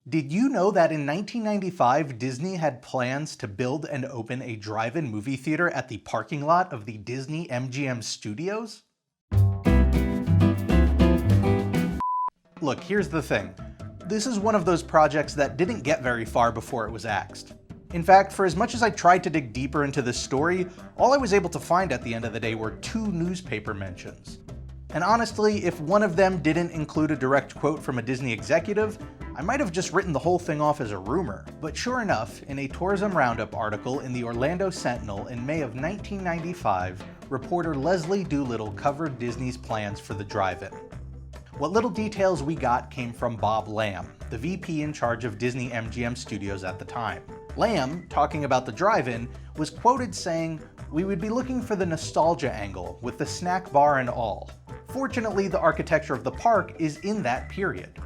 Did you know that in 1995, Disney had plans to build and open a drive-in movie theater at the parking lot of the Disney-MGM Studios? Look, here's the thing. This is one of those projects that didn't get very far before it was axed. In fact, for as much as I tried to dig deeper into this story, all I was able to find at the end of the day were 2 newspaper mentions. And honestly, if one of them didn't include a direct quote from a Disney executive, I might have just written the whole thing off as a rumor. But sure enough, in a Tourism Roundup article in the Orlando Sentinel in May of 1995, reporter Leslie Doolittle covered Disney's plans for the drive-in. What little details we got came from Bob Lamb, the VP in charge of Disney-MGM Studios at the time. Lamb, talking about the drive-in, was quoted saying, "We would be looking for the nostalgia angle, with the snack bar and all. Fortunately, the architecture of the park is in that period."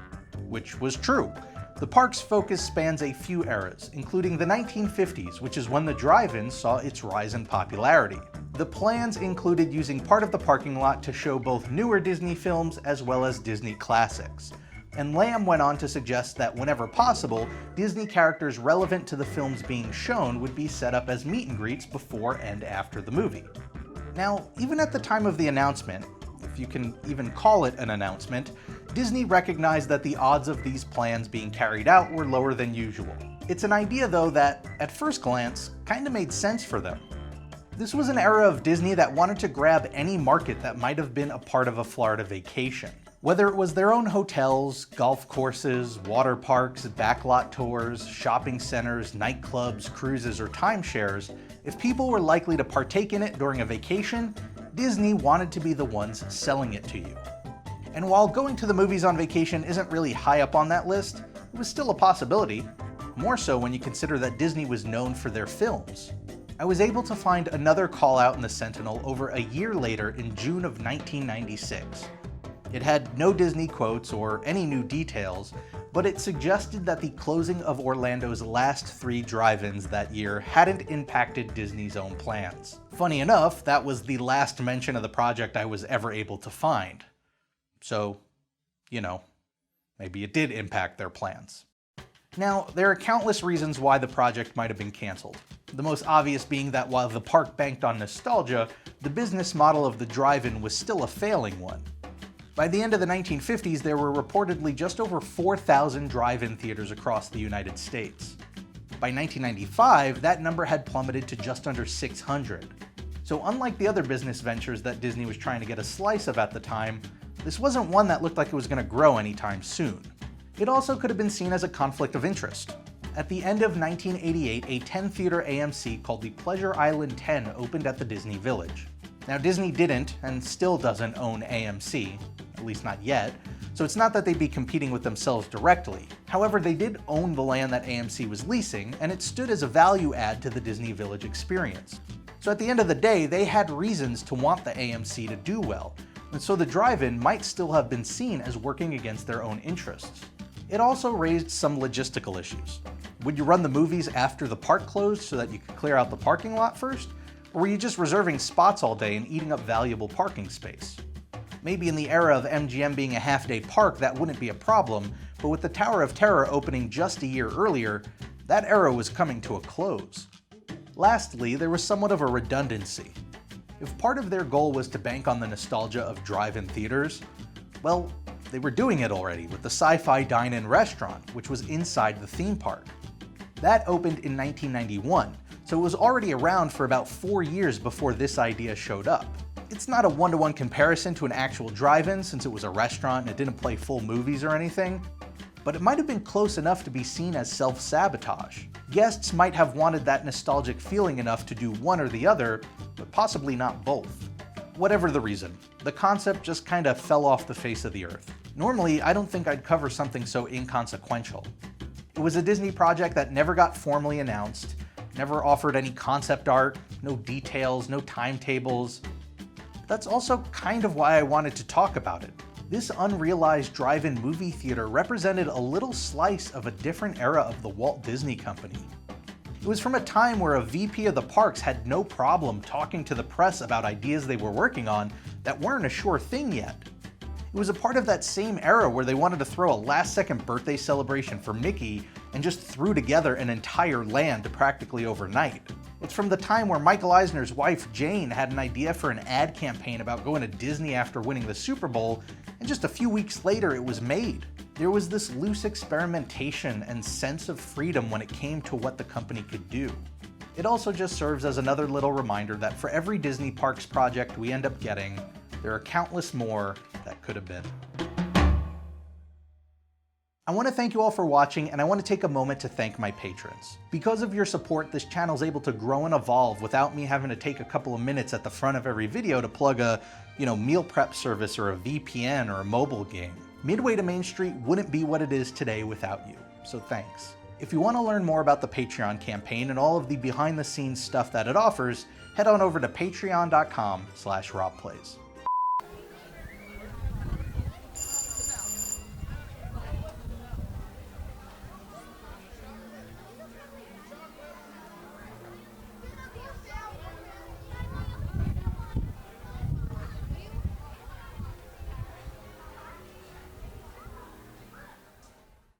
Which was true. The park's focus spans a few eras, including the 1950s, which is when the drive-in saw its rise in popularity. The plans included using part of the parking lot to show both newer Disney films as well as Disney classics. And Lamb went on to suggest that whenever possible, Disney characters relevant to the films being shown would be set up as meet and greets before and after the movie. Now, even at the time of the announcement, if you can even call it an announcement, Disney recognized that the odds of these plans being carried out were lower than usual. It's an idea, though, that, at first glance, kinda made sense for them. This was an era of Disney that wanted to grab any market that might have been a part of a Florida vacation. Whether it was their own hotels, golf courses, water parks, backlot tours, shopping centers, nightclubs, cruises, or timeshares, if people were likely to partake in it during a vacation, Disney wanted to be the ones selling it to you. And while going to the movies on vacation isn't really high up on that list, it was still a possibility. More so when you consider that Disney was known for their films. I was able to find another call out in the Sentinel over a year later in June of 1996. It had no Disney quotes or any new details, but it suggested that the closing of Orlando's last 3 drive-ins that year hadn't impacted Disney's own plans. Funny enough, that was the last mention of the project I was ever able to find. So, maybe it did impact their plans. Now, there are countless reasons why the project might have been canceled. The most obvious being that while the park banked on nostalgia, the business model of the drive-in was still a failing one. By the end of the 1950s, there were reportedly just over 4,000 drive-in theaters across the United States. By 1995, that number had plummeted to just under 600. So unlike the other business ventures that Disney was trying to get a slice of at the time, this wasn't one that looked like it was going to grow anytime soon. It also could have been seen as a conflict of interest. At the end of 1988, a 10-theater AMC called the Pleasure Island 10 opened at the Disney Village. Now, Disney didn't, and still doesn't, own AMC, at least not yet, so it's not that they'd be competing with themselves directly. However, they did own the land that AMC was leasing, and it stood as a value add to the Disney Village experience. So at the end of the day, they had reasons to want the AMC to do well, and so the drive-in might still have been seen as working against their own interests. It also raised some logistical issues. Would you run the movies after the park closed so that you could clear out the parking lot first? Or were you just reserving spots all day and eating up valuable parking space? Maybe in the era of MGM being a half-day park that wouldn't be a problem, but with the Tower of Terror opening just a year earlier, that era was coming to a close. Lastly, there was somewhat of a redundancy. If part of their goal was to bank on the nostalgia of drive-in theaters, well, they were doing it already with the Sci-Fi Dine-In restaurant, which was inside the theme park. That opened in 1991, so it was already around for about 4 years before this idea showed up. It's not a one-to-one comparison to an actual drive-in since it was a restaurant and it didn't play full movies or anything, but it might have been close enough to be seen as self-sabotage. Guests might have wanted that nostalgic feeling enough to do one or the other, but possibly not both. Whatever the reason, the concept just kinda fell off the face of the earth. Normally, I don't think I'd cover something so inconsequential. It was a Disney project that never got formally announced, never offered any concept art, no details, no timetables. That's also kind of why I wanted to talk about it. This unrealized drive-in movie theater represented a little slice of a different era of the Walt Disney Company. It was from a time where a VP of the parks had no problem talking to the press about ideas they were working on that weren't a sure thing yet. It was a part of that same era where they wanted to throw a last-second birthday celebration for Mickey and just threw together an entire land practically overnight. It's from the time where Michael Eisner's wife Jane had an idea for an ad campaign about going to Disney after winning the Super Bowl, and just a few weeks later it was made. There was this loose experimentation and sense of freedom when it came to what the company could do. It also just serves as another little reminder that for every Disney Parks project we end up getting, there are countless more that could have been. I want to thank you all for watching, and I want to take a moment to thank my patrons. Because of your support, this channel is able to grow and evolve without me having to take a couple of minutes at the front of every video to plug a, meal prep service or a VPN or a mobile game. Midway to Main Street wouldn't be what it is today without you, so thanks. If you want to learn more about the Patreon campaign and all of the behind-the-scenes stuff that it offers, head on over to patreon.com/robplays.